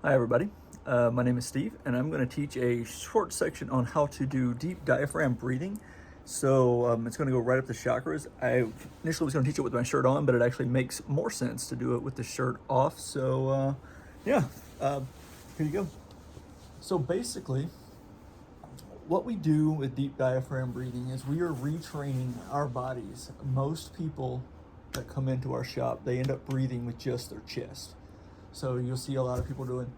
Hi everybody, my name is Steve and I'm going to teach a short section on how to do deep diaphragm breathing. So it's going to go right up the chakras. I initially was going to teach it with my shirt on, but it actually makes more sense to do it with the shirt off. So yeah, uh, here you go. So basically, what we do with deep diaphragm breathing is we are retraining our bodies. Most people that come into our shop, they end up breathing with just their chest. So you'll see a lot of people doing,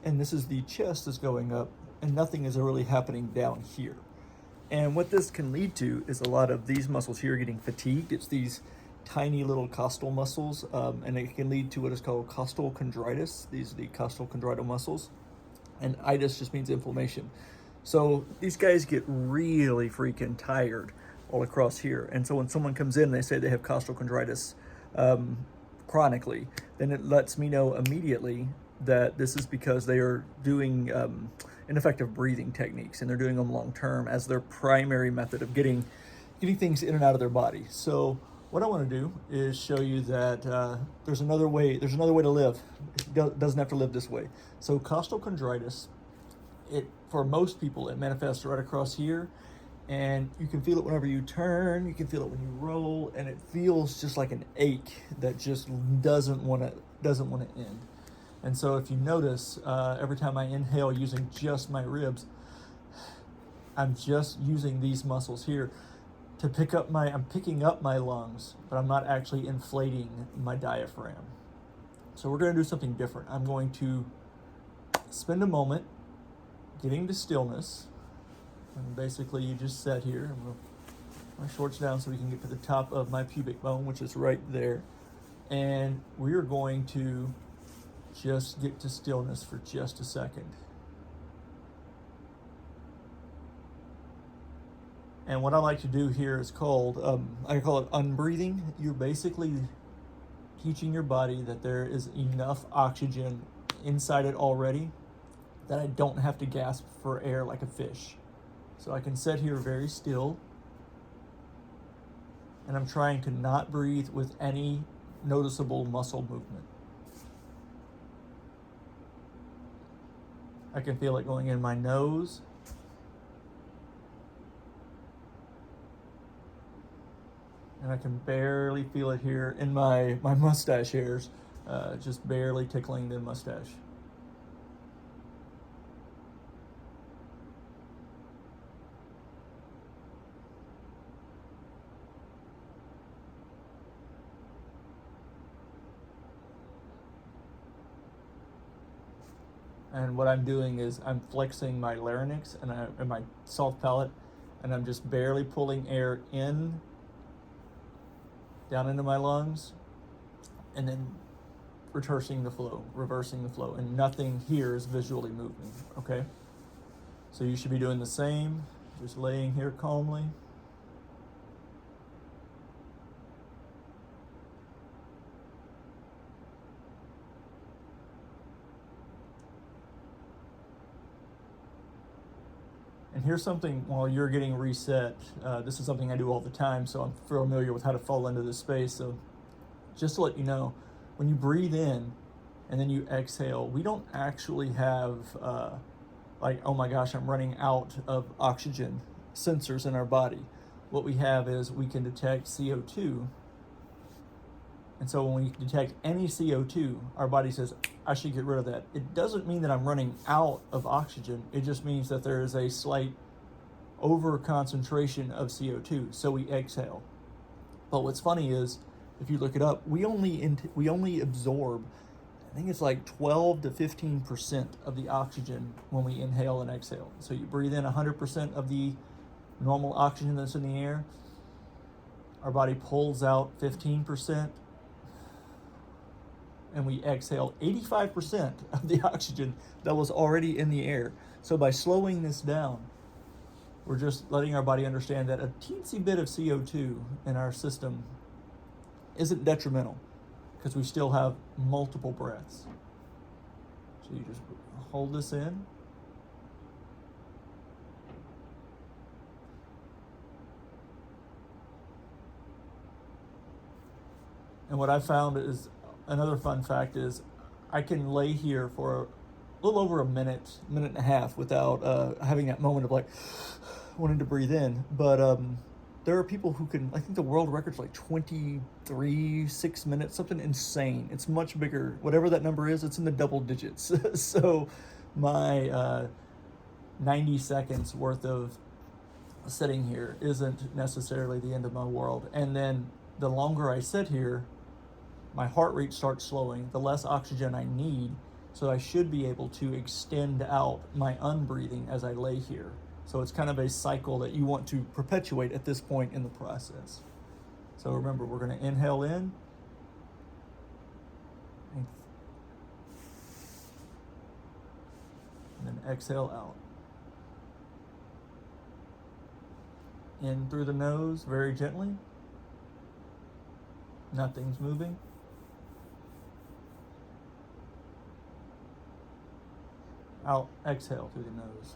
and this is the chest is going up and nothing is really happening down here. And what this can lead to is a lot of these muscles here getting fatigued. It's these tiny little costal muscles, and it can lead to what is called costal chondritis. These are the costal chondrital muscles, and itis just means inflammation. So these guys get really freaking tired all across here. And so when someone comes in and they say they have costal chondritis chronically, then it lets me know immediately that this is because they are doing ineffective breathing techniques, and they're doing them long term as their primary method of getting things in and out of their body. So what I want to do is show you that there's another way. There's another way to live. It doesn't have to live this way. So costal chondritis, it for most people it manifests right across here, and you can feel it whenever you turn. You can feel it when you roll, and it feels just like an ache that just doesn't want to end. And so if you notice, every time I inhale using just my ribs, I'm just using these muscles here to I'm picking up my lungs, but I'm not actually inflating my diaphragm. So we're going to do something different. I'm going to spend a moment getting to stillness. And basically you just sit here. I'm going to put my shorts down so we can get to the top of my pubic bone, which is right there. And we are going to just get to stillness for just a second. And what I like to do here is called, I call it unbreathing. You're basically teaching your body that there is enough oxygen inside it already that I don't have to gasp for air like a fish. So I can sit here very still, and I'm trying to not breathe with any noticeable muscle movement. I can feel it going in my nose, and I can barely feel it here in my mustache hairs, just barely tickling the mustache. And what I'm doing is I'm flexing my larynx and my soft palate, and I'm just barely pulling air in, down into my lungs, and then reversing the flow, and nothing here is visually moving, okay? So you should be doing the same, just laying here calmly. And here's something while you're getting reset. This is something I do all the time, so I'm familiar with how to fall into this space. So just to let you know, when you breathe in and then you exhale, we don't actually have like, oh my gosh, I'm running out of oxygen sensors in our body. What we have is we can detect CO2. And so when we detect any CO2, our body says, I should get rid of that. It doesn't mean that I'm running out of oxygen. It just means that there is a slight over concentration of CO2. So we exhale. But what's funny is, if you look it up, we only absorb, I think it's like 12 to 15% of the oxygen when we inhale and exhale. So you breathe in 100% of the normal oxygen that's in the air. Our body pulls out 15%, and we exhale 85% of the oxygen that was already in the air. So by slowing this down, we're just letting our body understand that a teensy bit of CO2 in our system isn't detrimental, because we still have multiple breaths. So you just hold this in. And what I found is, another fun fact is, I can lay here for a little over a minute, minute and a half without having that moment of like wanting to breathe in. But there are people who can, I think the world record's like 23, 6 minutes, something insane. It's much bigger. Whatever that number is, it's in the double digits. So my 90 seconds worth of sitting here isn't necessarily the end of my world. And then the longer I sit here, my heart rate starts slowing, the less oxygen I need, so I should be able to extend out my unbreathing as I lay here. So it's kind of a cycle that you want to perpetuate at this point in the process. So remember, we're going to inhale in, and then exhale out. In through the nose very gently. Nothing's moving. Out, exhale through the nose.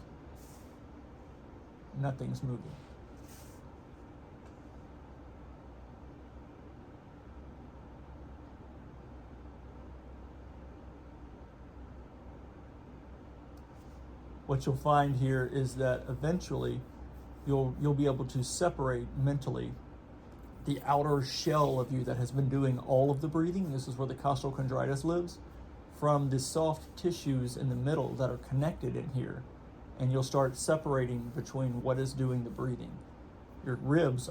Nothing's moving. What you'll find here is that eventually you'll be able to separate mentally the outer shell of you that has been doing all of the breathing. This is where the costal chondritis lives, from the soft tissues in the middle that are connected in here. And you'll start separating between what is doing the breathing. Your ribs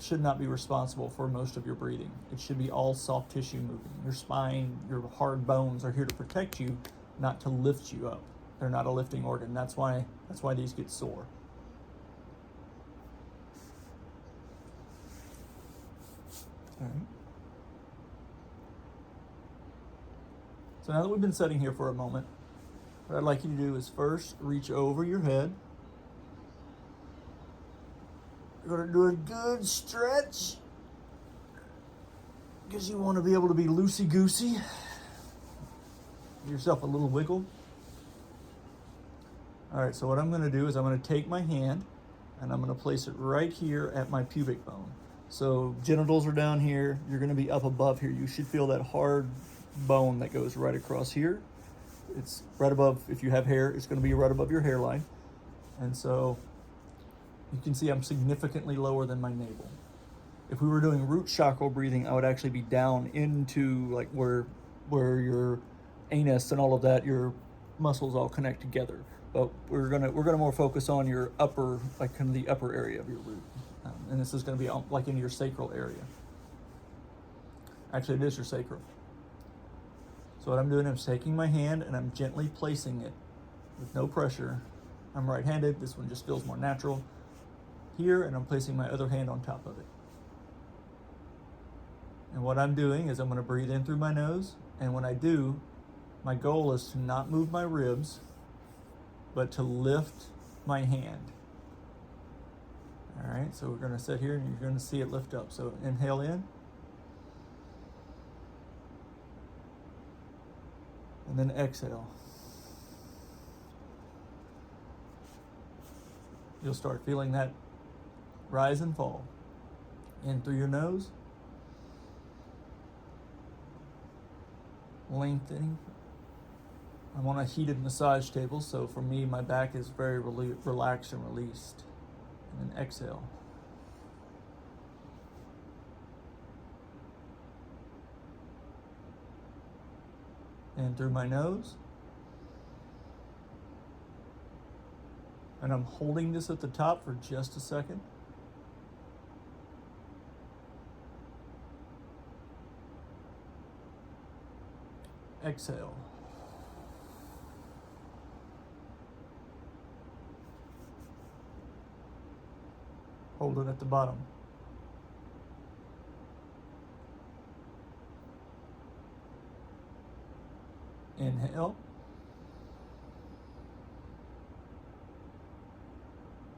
should not be responsible for most of your breathing. It should be all soft tissue moving. Your spine, your hard bones are here to protect you, not to lift you up. They're not a lifting organ. That's why these get sore. All right. So now that we've been sitting here for a moment, what I'd like you to do is first reach over your head. You're going to do a good stretch because you want to be able to be loosey-goosey. Give yourself a little wiggle. All right, so what I'm going to do is I'm going to take my hand and I'm going to place it right here at my pubic bone. So genitals are down here. You're going to be up above here. You should feel that hard bone that goes right across here. It's right above, if you have hair, it's going to be right above your hairline. And so you can see I'm significantly lower than my navel. If we were doing root chakra breathing, I would actually be down into like where your anus and all of that, your muscles all connect together. But we're gonna more focus on your upper, like kind of the upper area of your root. And this is going to be like in your sacral area. Actually, it is your sacral. So what I'm doing, I'm taking my hand and I'm gently placing it with no pressure. I'm right-handed. This one just feels more natural. Here, and I'm placing my other hand on top of it. And what I'm doing is I'm going to breathe in through my nose. And when I do, my goal is to not move my ribs, but to lift my hand. All right, so we're going to sit here and you're going to see it lift up. So inhale in. And then exhale. You'll start feeling that rise and fall. In through your nose. Lengthening. I'm on a heated massage table, so for me, my back is very relaxed and released. And then exhale. In through my nose. And I'm holding this at the top for just a second. Exhale. Hold it at the bottom. Inhale.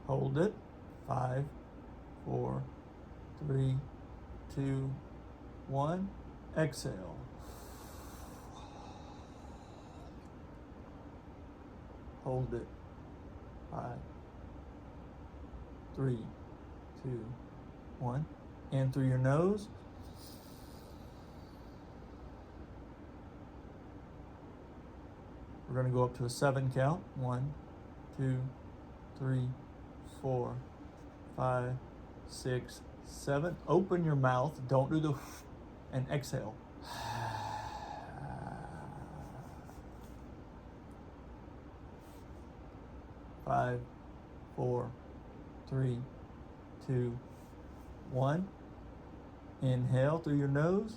Hold it. 5, 4, 3, 2, 1. Exhale. Hold it. 5, 3, 2, 1. In through your nose. We're going to go up to a 7 count. 1, 2, 3, 4, 5, 6, 7. Open your mouth. Don't do the and exhale. 5, 4, 3, 2, 1. Inhale through your nose.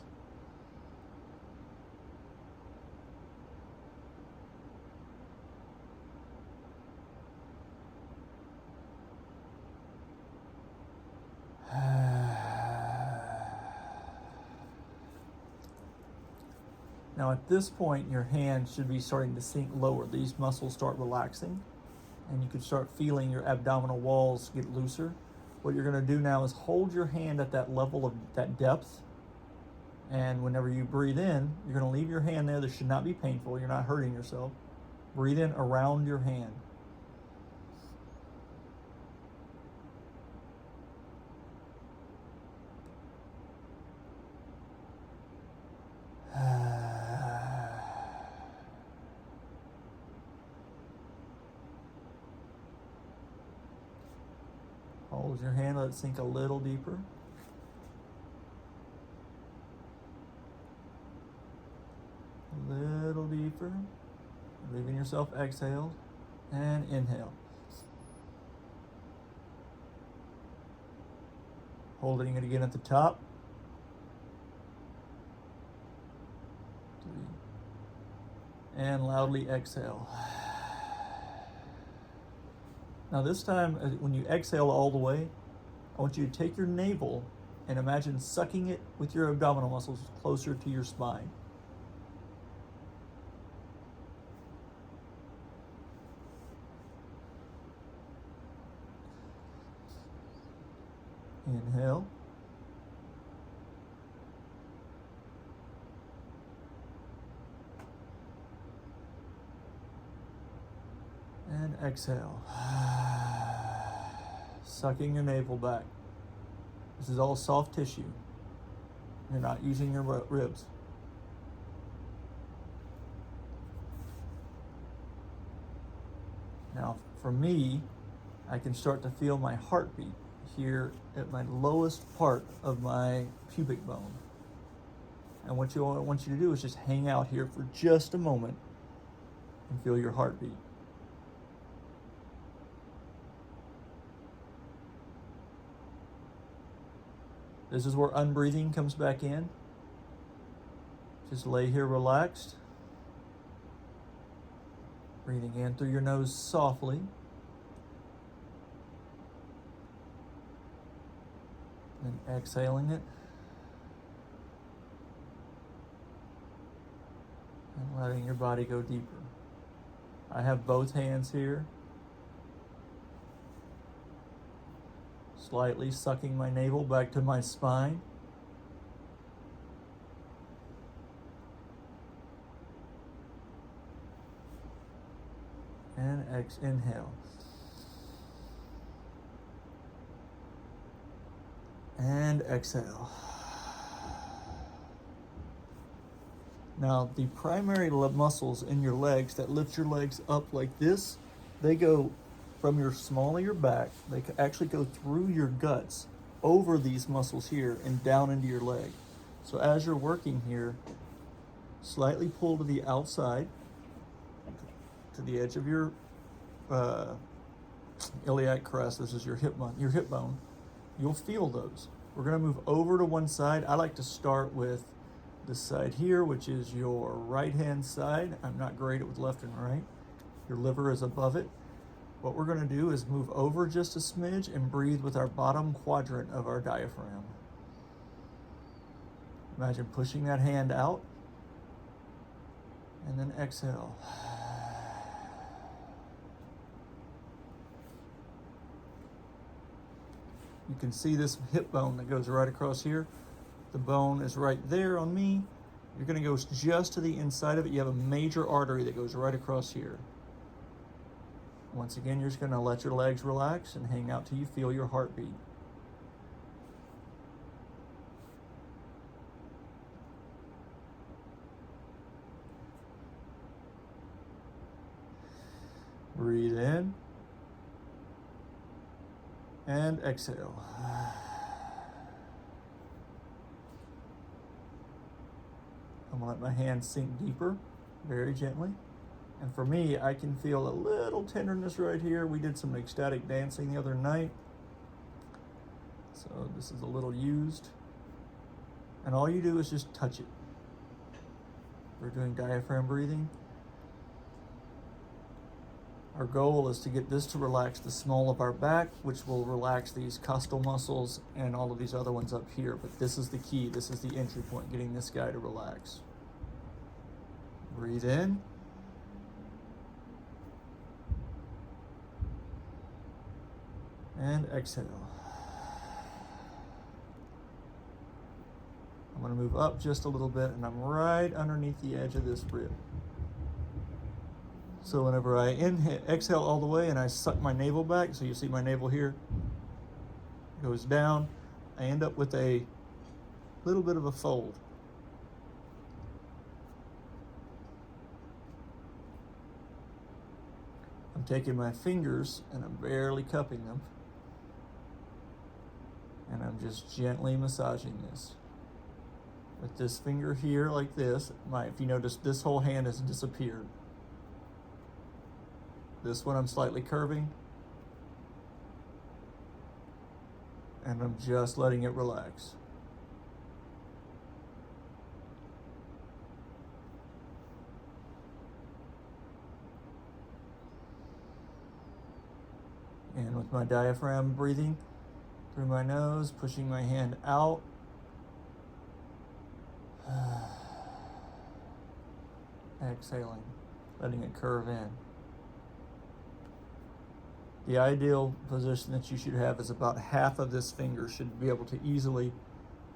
Now at this point, your hand should be starting to sink lower. These muscles start relaxing, and you can start feeling your abdominal walls get looser. What you're going to do now is hold your hand at that level of that depth, and whenever you breathe in, you're going to leave your hand there. This should not be painful. You're not hurting yourself. Breathe in around your hand. Hold your hand, let it sink a little deeper. A little deeper. Leaving yourself exhaled. And inhale. Holding it again at the top. 3. And loudly exhale. Now this time, when you exhale all the way, I want you to take your navel and imagine sucking it with your abdominal muscles closer to your spine. Inhale. And exhale. Sucking your navel back. This is all soft tissue. You're not using your ribs. Now, for me, I can start to feel my heartbeat here at my lowest part of my pubic bone. And what I want you to do is just hang out here for just a moment and feel your heartbeat. This is where unbreathing comes back in. Just lay here relaxed. Breathing in through your nose softly. And exhaling it. And letting your body go deeper. I have both hands here. Slightly sucking my navel back to my spine. And inhale. And exhale. Now, the primary muscles in your legs that lift your legs up like this, they go from your small of your back. They actually go through your guts, over these muscles here, and down into your leg. So as you're working here, slightly pull to the outside, to the edge of your iliac crest. This is your hip bone. You'll feel those. We're going to move over to one side. I like to start with this side here, which is your right-hand side. I'm not great with left and right. Your liver is above it. What we're going to do is move over just a smidge and breathe with our bottom quadrant of our diaphragm. Imagine pushing that hand out and then exhale. You can see this hip bone that goes right across here. The bone is right there on me. You're going to go just to the inside of it. You have a major artery that goes right across here. Once again, you're just going to let your legs relax and hang out till you feel your heartbeat. in and exhale. I'm gonna let my hand sink deeper, very gently. And for me, I can feel a little tenderness right here. We did some ecstatic dancing the other night, so this is a little used. And all you do is just touch it. We're doing diaphragm breathing. Our goal is to get this to relax the small of our back, which will relax these costal muscles and all of these other ones up here. But this is the key. This is the entry point, getting this guy to relax. Breathe in. And exhale. I'm going to move up just a little bit, and I'm right underneath the edge of this rib. So whenever I exhale all the way and I suck my navel back, so you see my navel here, goes down, I end up with a little bit of a fold. I'm taking my fingers and I'm barely cupping them, and I'm just gently massaging this. With this finger here like this, if you notice, this whole hand has disappeared. This one I'm slightly curving, and I'm just letting it relax. And with my diaphragm breathing through my nose, pushing my hand out. Exhaling, letting it curve in. The ideal position that you should have is about half of this finger should be able to easily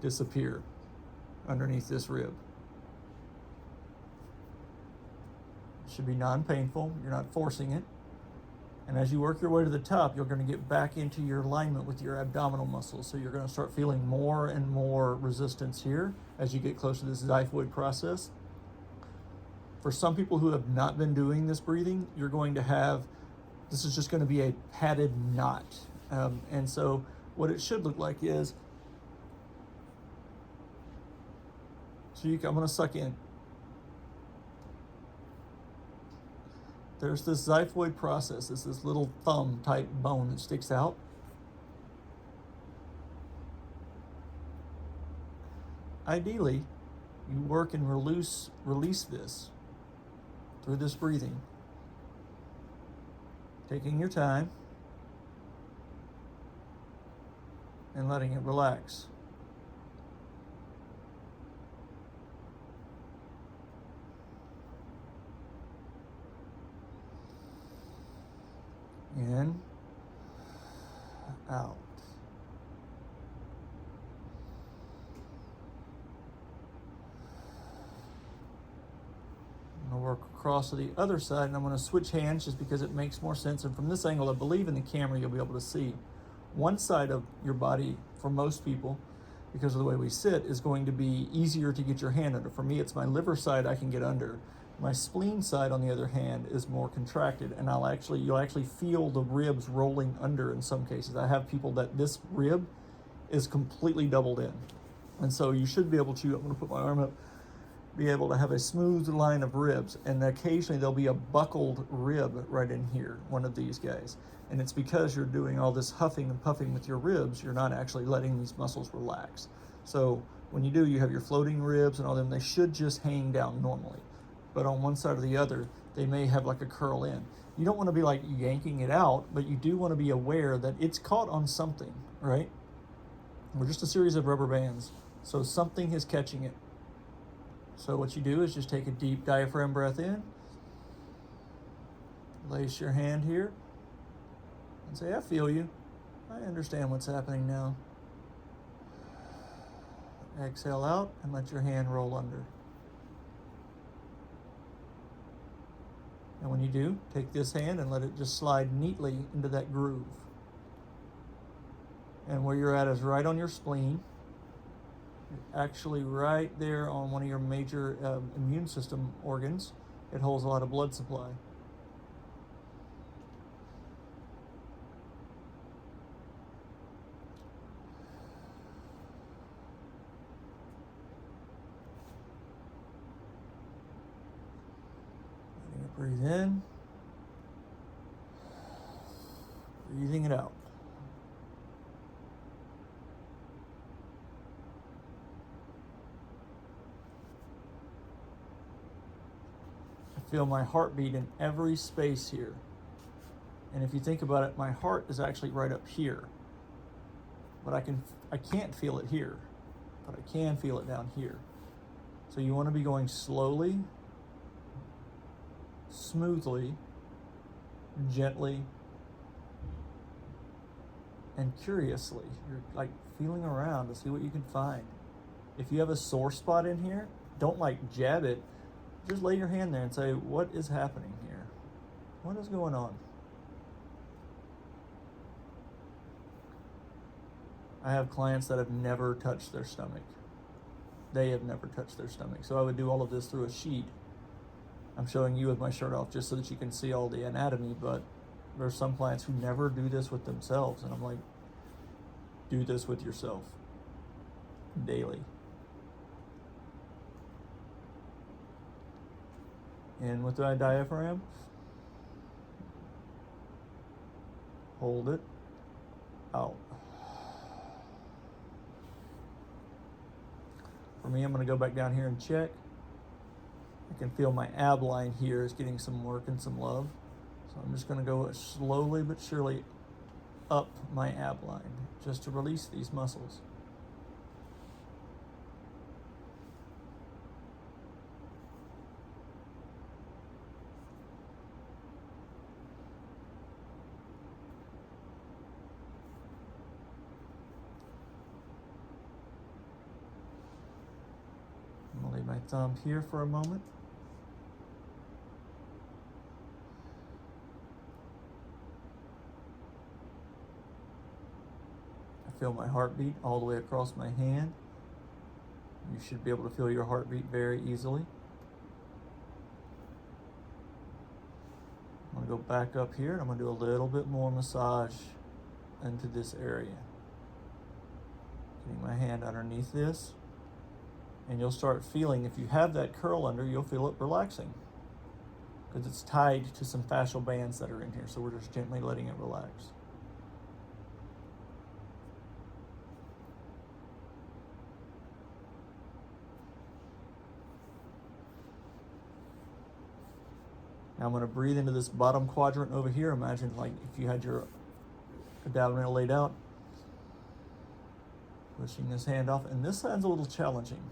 disappear underneath this rib. It should be non-painful. You're not forcing it. And as you work your way to the top, you're going to get back into your alignment with your abdominal muscles. So you're going to start feeling more and more resistance here as you get close to this xiphoid process. For some people who have not been doing this breathing, you're going to have, this is just going to be a padded knot. And so what it should look like is, I'm going to suck in. There's this xiphoid process. It's this little thumb type bone that sticks out. Ideally, you work and release this through this breathing. Taking your time and letting it relax. In, out. I'm going to work across to the other side, and I'm going to switch hands just because it makes more sense. And from this angle, I believe in the camera you'll be able to see one side of your body, for most people, because of the way we sit, is going to be easier to get your hand under. For me, it's my liver side I can get under. My spleen side, on the other hand, is more contracted, and you'll actually feel the ribs rolling under in some cases. I have people that this rib is completely doubled in. And so you should be able to, I'm going to put my arm up, be able to have a smooth line of ribs, and occasionally there'll be a buckled rib right in here, one of these guys. And it's because you're doing all this huffing and puffing with your ribs, you're not actually letting these muscles relax. So when you do, you have your floating ribs and all them, they should just hang down normally. But on one side or the other, they may have like a curl in. You don't want to be like yanking it out, but you do want to be aware that it's caught on something, right? We're just a series of rubber bands, so something is catching it. So what you do is just take a deep diaphragm breath in, place your hand here, and say, I feel you. I understand what's happening now. Exhale out and let your hand roll under. And when you do, take this hand and let it just slide neatly into that groove. And where you're at is right on your spleen. You're actually right there on one of your major immune system organs. It holds a lot of blood supply. Breathe in, breathing it out. I feel my heartbeat in every space here. And if you think about it, my heart is actually right up here. But I can't feel it here, but I can feel it down here. So you want to be going slowly, smoothly, gently, and curiously. You're like feeling around to see what you can find. If you have a sore spot in here, don't like jab it. Just lay your hand there and say, what is happening here? What is going on? I have clients that have never touched their stomach. They have never touched their stomach. So I would do all of this through a sheet. I'm showing you with my shirt off just so that you can see all the anatomy, but there's some clients who never do this with themselves. And I'm like, do this with yourself daily. In with the diaphragm. Hold it. Out. For me, I'm going to go back down here and check. I can feel my ab line here is getting some work and some love. So I'm just going to go slowly but surely up my ab line just to release these muscles. I'm going to leave my thumb here for a moment. I feel my heartbeat all the way across my hand. You should be able to feel your heartbeat very easily. I'm going to go back up here and I'm going to do a little bit more massage into this area. Getting my hand underneath this. And you'll start feeling, if you have that curl under, you'll feel it relaxing. Because it's tied to some fascial bands that are in here. So we're just gently letting it relax. Now I'm going to breathe into this bottom quadrant over here. Imagine like if you had your abdominal laid out. Pushing this hand off. And this side's a little challenging.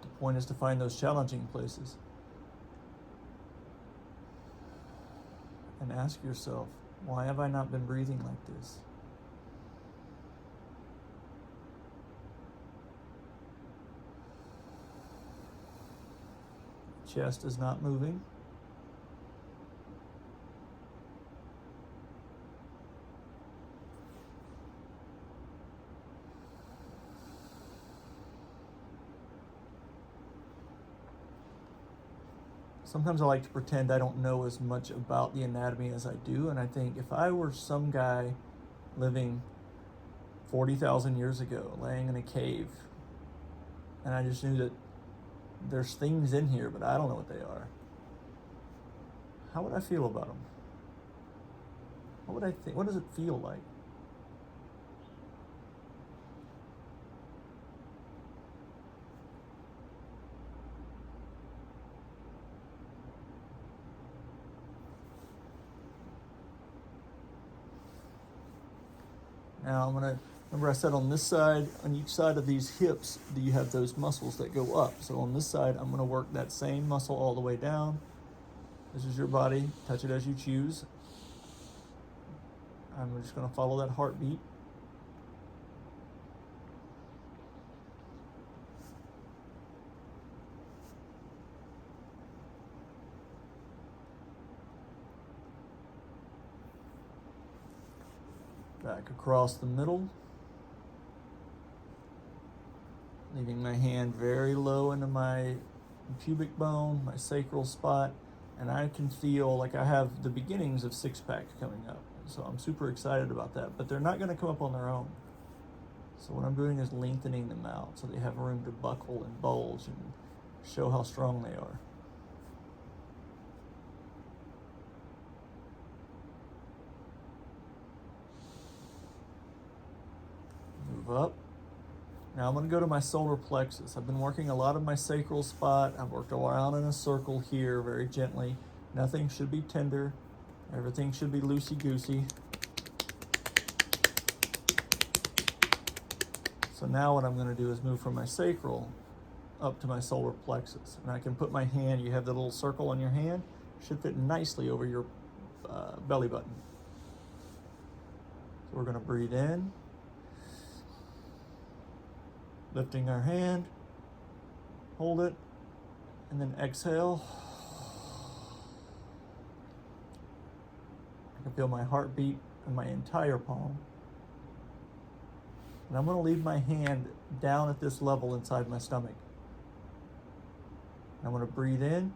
The point is to find those challenging places. And ask yourself, why have I not been breathing like this? Chest is not moving. Sometimes I like to pretend I don't know as much about the anatomy as I do, and I think if I were some guy living 40,000 years ago, laying in a cave, and I just knew that there's things in here, but I don't know what they are, how would I feel about them? What would I think? What does it feel like? Now I'm gonna, remember I said on this side, on each side of these hips, you have those muscles that go up. So on this side, I'm gonna work that same muscle all the way down. This is your body, touch it as you choose. I'm just gonna follow that heartbeat. Back across the middle. Leaving my hand very low into my pubic bone, my sacral spot, and I can feel like I have the beginnings of six-pack coming up. So I'm super excited about that, but they're not gonna come up on their own. So what I'm doing is lengthening them out so they have room to buckle and bulge and show how strong they are. Move up. Now I'm going to go to my solar plexus. I've been working a lot of my sacral spot. I've worked around in a circle here very gently. Nothing should be tender. Everything should be loosey-goosey. So now what I'm going to do is move from my sacral up to my solar plexus. And I can put my hand, you have the little circle on your hand, should fit nicely over your belly button. So we're going to breathe in, lifting our hand, hold it, and then exhale. I can feel my heartbeat in my entire palm. And I'm going to leave my hand down at this level inside my stomach. I'm going to breathe in.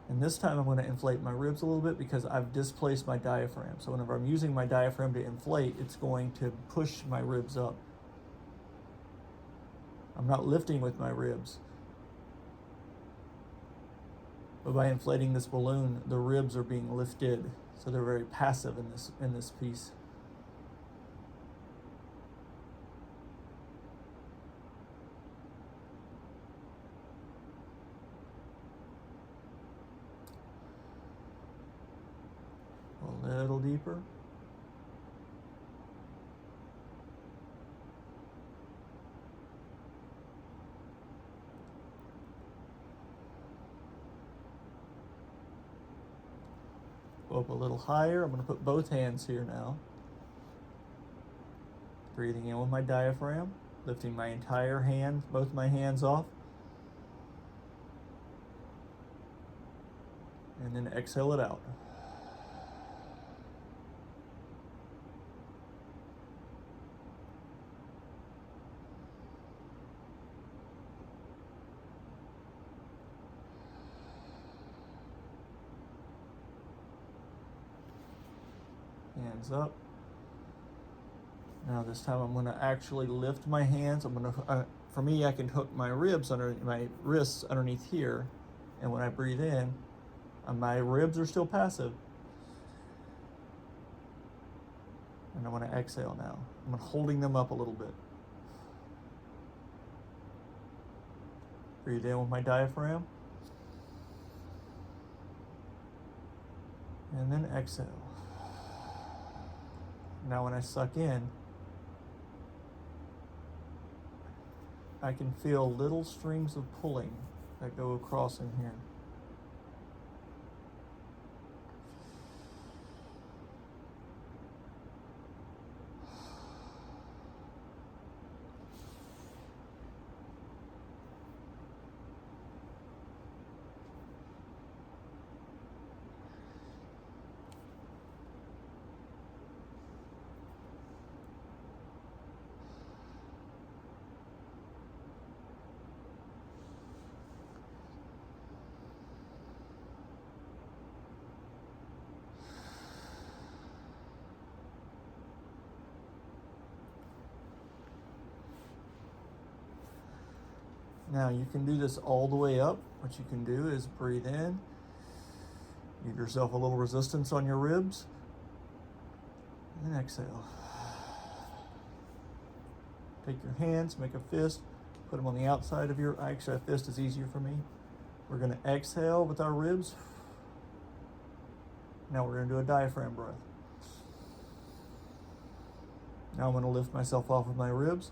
And this time I'm going to inflate my ribs a little bit because I've displaced my diaphragm. So whenever I'm using my diaphragm to inflate, it's going to push my ribs up. I'm not lifting with my ribs. But by inflating this balloon, the ribs are being lifted. So they're very passive in this piece. A little deeper. Go up a little higher. I'm going to put both hands here now. Breathing in with my diaphragm, lifting my entire hand, both my hands off. And then exhale it out. Hands up. Now this time I'm going to actually lift my hands. I'm going to, for me, I can hook my ribs under my wrists underneath here, and when I breathe in, my ribs are still passive. And I want to exhale now. I'm holding them up a little bit. Breathe in with my diaphragm. And then exhale. Now when I suck in, I can feel little strings of pulling that go across in here. Now you can do this all the way up. What you can do is breathe in, give yourself a little resistance on your ribs, and then exhale. Take your hands, make a fist, put them on the outside of your, actually a fist is easier for me. We're gonna exhale with our ribs. Now we're gonna do a diaphragm breath. Now I'm gonna lift myself off of my ribs.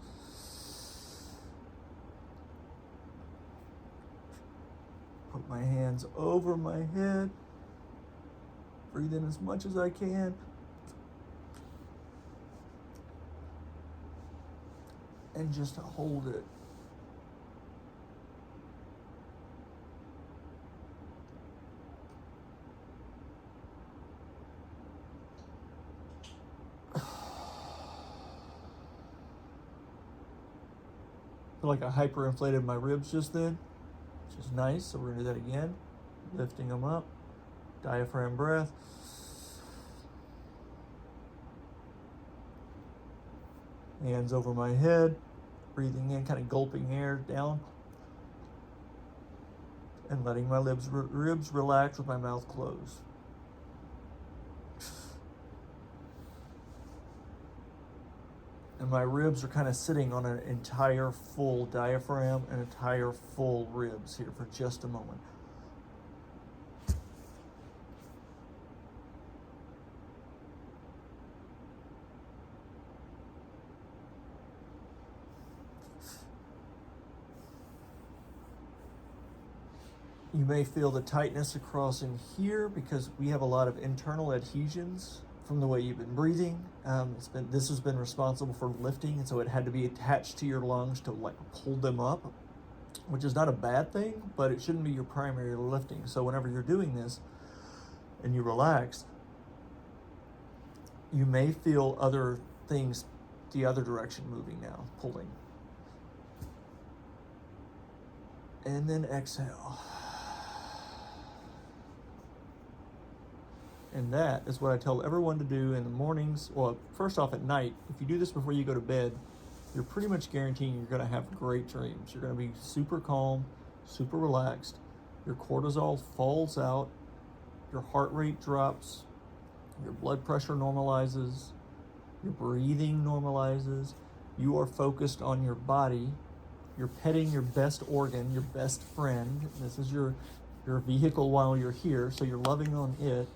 Put my hands over my head. Breathe in as much as I can. And just hold it. Feel like I hyperinflated my ribs just then, which is nice. So we're gonna do that again. Lifting them up, diaphragm breath. Hands over my head, breathing in, kind of gulping air down, and letting my ribs relax with my mouth closed. And my ribs are kind of sitting on an entire full diaphragm and entire full ribs here for just a moment. You may feel the tightness across in here because we have a lot of internal adhesions from the way you've been breathing. This has been responsible for lifting, and so it had to be attached to your lungs to like pull them up, which is not a bad thing, but it shouldn't be your primary lifting. So whenever you're doing this and you relax, you may feel other things the other direction moving now, pulling. And then exhale. And that is what I tell everyone to do in the mornings. Well, first off, at night. If you do this before you go to bed, you're pretty much guaranteeing you're going to have great dreams. You're going to be super calm, super relaxed. Your cortisol falls out. Your heart rate drops. Your blood pressure normalizes. Your breathing normalizes. You are focused on your body. You're petting your best organ, your best friend. This is your vehicle while you're here, so you're loving on it.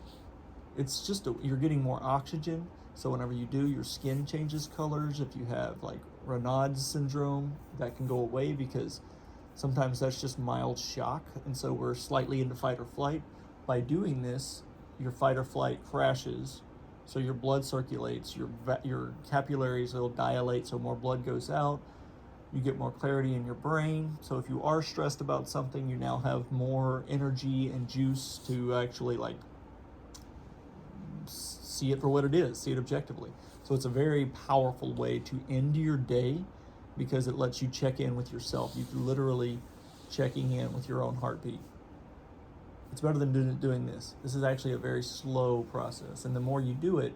It's just you're getting more oxygen, so whenever you do, your skin changes colors. If you have like Raynaud's syndrome, that can go away because sometimes that's just mild shock, and so we're slightly into fight or flight. By doing this, your fight or flight crashes, so your blood circulates, your capillaries will dilate, so more blood goes out. You get more clarity in your brain. So if you are stressed about something, you now have more energy and juice to actually like see it for what it is, see it objectively. So it's a very powerful way to end your day because it lets you check in with yourself. You're literally checking in with your own heartbeat. It's better than doing this. This is actually a very slow process. And the more you do it,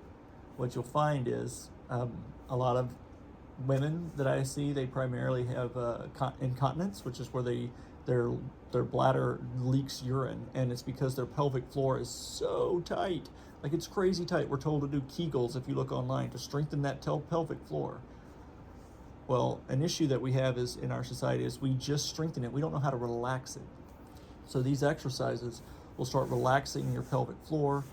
what you'll find is a lot of women that I see, they primarily have incontinence, which is where their bladder leaks urine, and it's because their pelvic floor is so tight. Like, it's crazy tight. We're told to do Kegels, if you look online, to strengthen that pelvic floor. Well, an issue that we have is in our society is we just strengthen it. We don't know how to relax it. So these exercises will start relaxing your pelvic floor.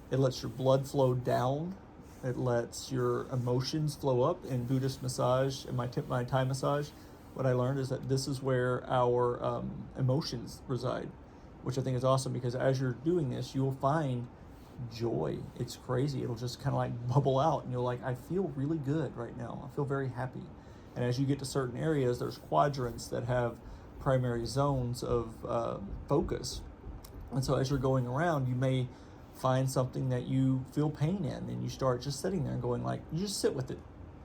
It lets your blood flow down. It lets your emotions flow up. In Buddhist massage, in my Thai massage, what I learned is that this is where our emotions reside, which I think is awesome because as you're doing this, you will find joy. It's crazy. It'll just kind of like bubble out and you're like, I feel really good right now. I feel very happy. And as you get to certain areas, there's quadrants that have primary zones of focus. And so as you're going around, you may find something that you feel pain in and you start just sitting there and going like, you just sit with it.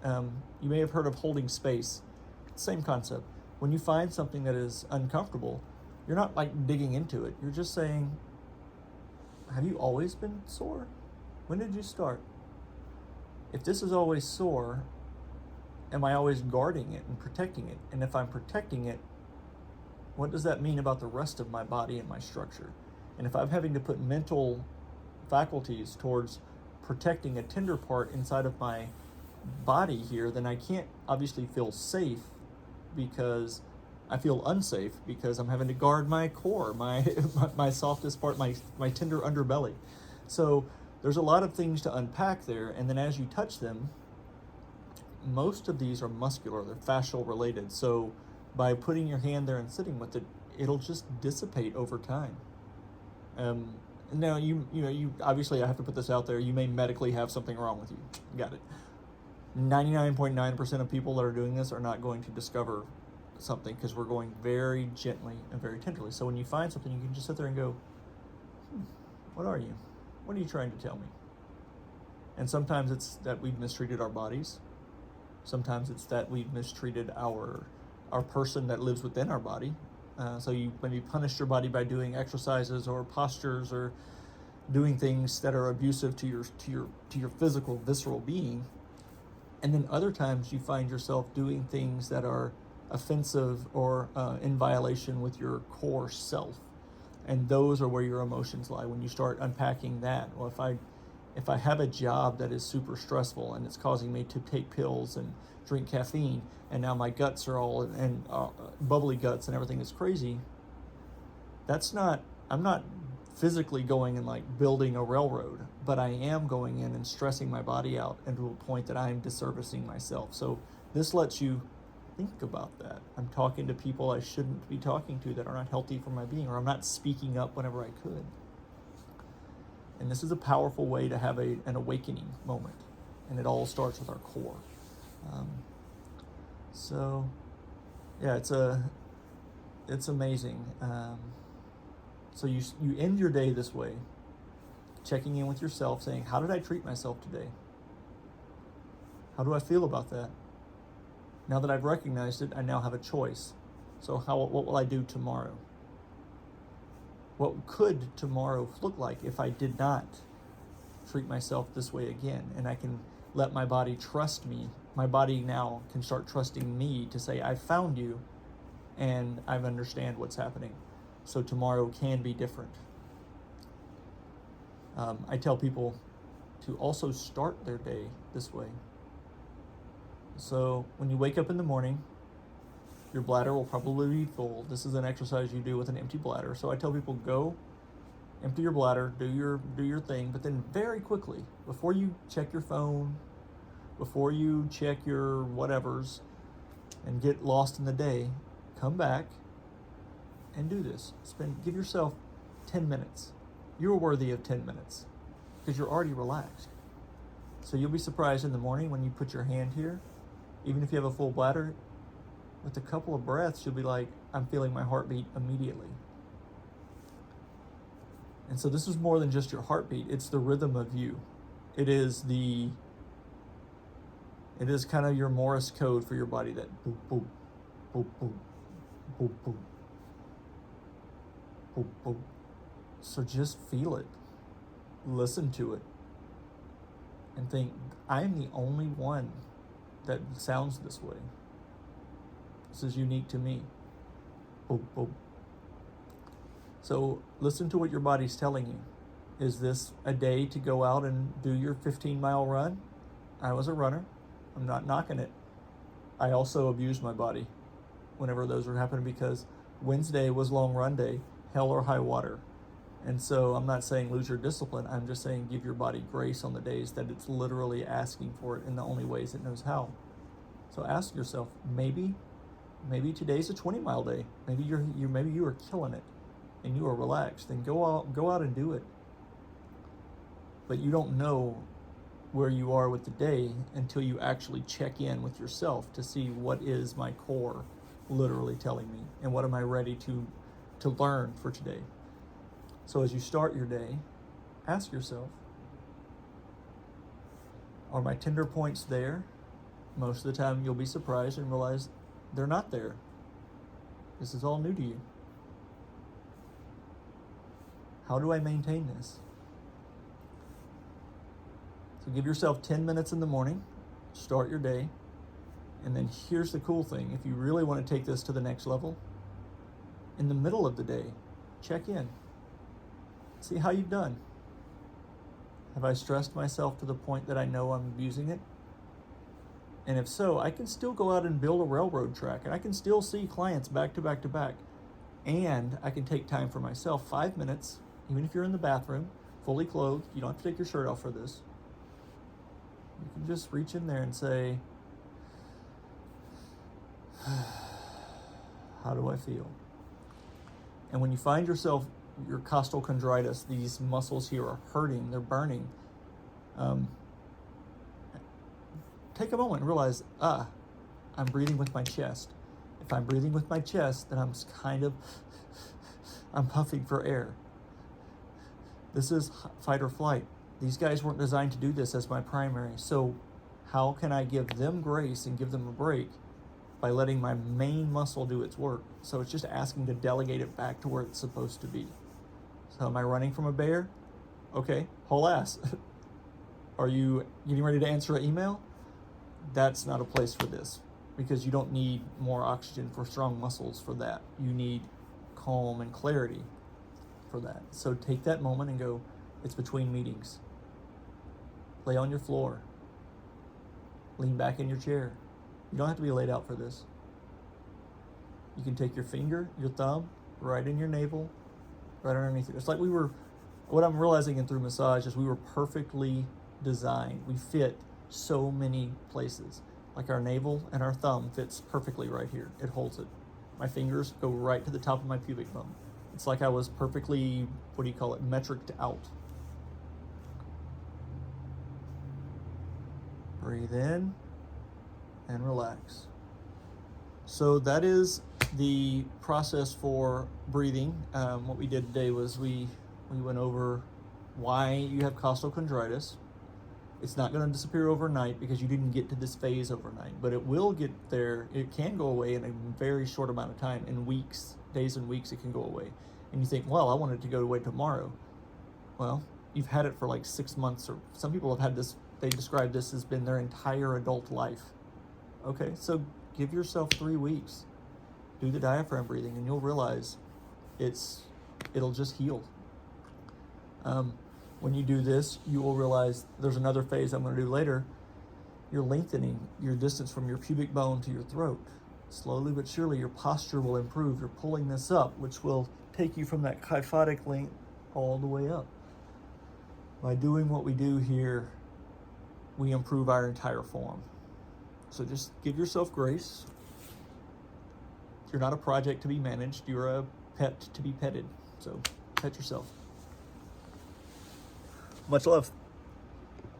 You may have heard of holding space. Same concept. When you find something that is uncomfortable, you're not like digging into it. You're just saying, have you always been sore? When did you start? If this is always sore, am I always guarding it and protecting it? And if I'm protecting it, what does that mean about the rest of my body and my structure? And if I'm having to put mental faculties towards protecting a tender part inside of my body here, then I can't obviously feel safe because I feel unsafe because I'm having to guard my core, my softest part, my tender underbelly. So there's a lot of things to unpack there, and then as you touch them, most of these are muscular, they're fascial related. So by putting your hand there and sitting with it, it'll just dissipate over time. Now you obviously, I have to put this out there, you may medically have something wrong with you. Got it. 99.9% of people that are doing this are not going to discover something because we're going very gently and very tenderly. So when you find something, you can just sit there and go, what are you? What are you trying to tell me? And sometimes it's that we've mistreated our bodies. Sometimes it's that we've mistreated our person that lives within our body. So when you punish your body by doing exercises or postures or doing things that are abusive to your physical, visceral being, And then other times you find yourself doing things that are offensive or in violation with your core self. And those are where your emotions lie. When you start unpacking that, well, if I have a job that is super stressful and it's causing me to take pills and drink caffeine, and now my guts are all and bubbly guts and everything is crazy, I'm not physically going and like building a railroad, but I am going in and stressing my body out and to a point that I'm disservicing myself. So this lets you think about that. I'm talking to people I shouldn't be talking to that are not healthy for my being, or I'm not speaking up whenever I could. And this is a powerful way to have an awakening moment. And it all starts with our core. So yeah, it's amazing. So you end your day this way, checking in with yourself, saying, how did I treat myself today? How do I feel about that? Now that I've recognized it, I now have a choice. So what will I do tomorrow? What could tomorrow look like if I did not treat myself this way again? And I can let my body trust me. My body now can start trusting me to say, I found you and I understand what's happening. So tomorrow can be different. I tell people to also start their day this way. So when you wake up in the morning, your bladder will probably be full. This is an exercise you do with an empty bladder. So I tell people, go empty your bladder, do your thing, but then very quickly, before you check your phone, before you check your whatevers and get lost in the day, come back and do this. Give yourself 10 minutes. You're worthy of 10 minutes because you're already relaxed. So you'll be surprised in the morning when you put your hand here, even if you have a full bladder, with a couple of breaths, you'll be like, I'm feeling my heartbeat immediately. And so this is more than just your heartbeat. It's the rhythm of you. It is kind of your Morse code for your body, that boop, boop, boop, boop, boop, boop, boop, boop. So just feel it, listen to it, and think, I'm the only one that sounds this way. This is unique to me. Boop, boop. So listen to what your body's telling you. Is this a day to go out and do your 15-mile run? I was a runner. I'm not knocking it. I also abused my body whenever those were happening, because Wednesday was long run day, hell or high water. And so I'm not saying lose your discipline. I'm just saying give your body grace on the days that it's literally asking for it in the only ways it knows how. So ask yourself, maybe today's a 20-mile day. Maybe you are killing it and you are relaxed. Then go out and do it. But you don't know where you are with the day until you actually check in with yourself to see what is my core literally telling me and what am I ready to learn for today. So as you start your day, ask yourself, are my tender points there? Most of the time you'll be surprised and realize they're not there. This is all new to you. How do I maintain this? So give yourself 10 minutes in the morning, start your day, and then here's the cool thing. If you really want to take this to the next level, in the middle of the day, check in. See how you've done. Have I stressed myself to the point that I know I'm abusing it? And if so, I can still go out and build a railroad track, and I can still see clients back to back to back. And I can take time for myself, 5 minutes, even if you're in the bathroom, fully clothed. You don't have to take your shirt off for this. You can just reach in there and say, how do I feel? And when you find yourself, your costal chondritis, these muscles here are hurting, they're burning, take a moment and realize, I'm breathing with my chest. If I'm breathing with my chest, then I'm puffing for air. This is fight or flight. These guys weren't designed to do this as my primary. So how can I give them grace and give them a break by letting my main muscle do its work? So it's just asking to delegate it back to where it's supposed to be. So am I running from a bear? Okay, whole ass. Are you getting ready to answer an email? that's not a place for this, because you don't need more oxygen for strong muscles for that. You need calm and clarity for that. So take that moment and go, it's between meetings. Lay on your floor. Lean back in your chair. You don't have to be laid out for this. You can take your finger, your thumb, right in your navel, right underneath it. It's like what I'm realizing in through massage is we were perfectly designed. We fit so many places. Like our navel and our thumb fits perfectly right here. It holds it. My fingers go right to the top of my pubic bone. It's like I was perfectly, metriced out. Breathe in and relax. So that is the process for breathing. What we did today was we went over why you have costal chondritis. It's not going to disappear overnight because you didn't get to this phase overnight, but it will get there. It can go away in a very short amount of time. In weeks, days and weeks, it can go away. And you think, well, I want it to go away tomorrow. Well, you've had it for like 6 months, or some people have had this, they describe this as been their entire adult life. Okay, so give yourself 3 weeks. Do the diaphragm breathing and you'll realize it'll just heal. When you do this, you will realize there's another phase I'm going to do later. You're lengthening your distance from your pubic bone to your throat. Slowly but surely, your posture will improve. You're pulling this up, which will take you from that kyphotic length all the way up. By doing what we do here, we improve our entire form. So just give yourself grace. You're not a project to be managed. You're a pet to be petted. So pet yourself. Much love.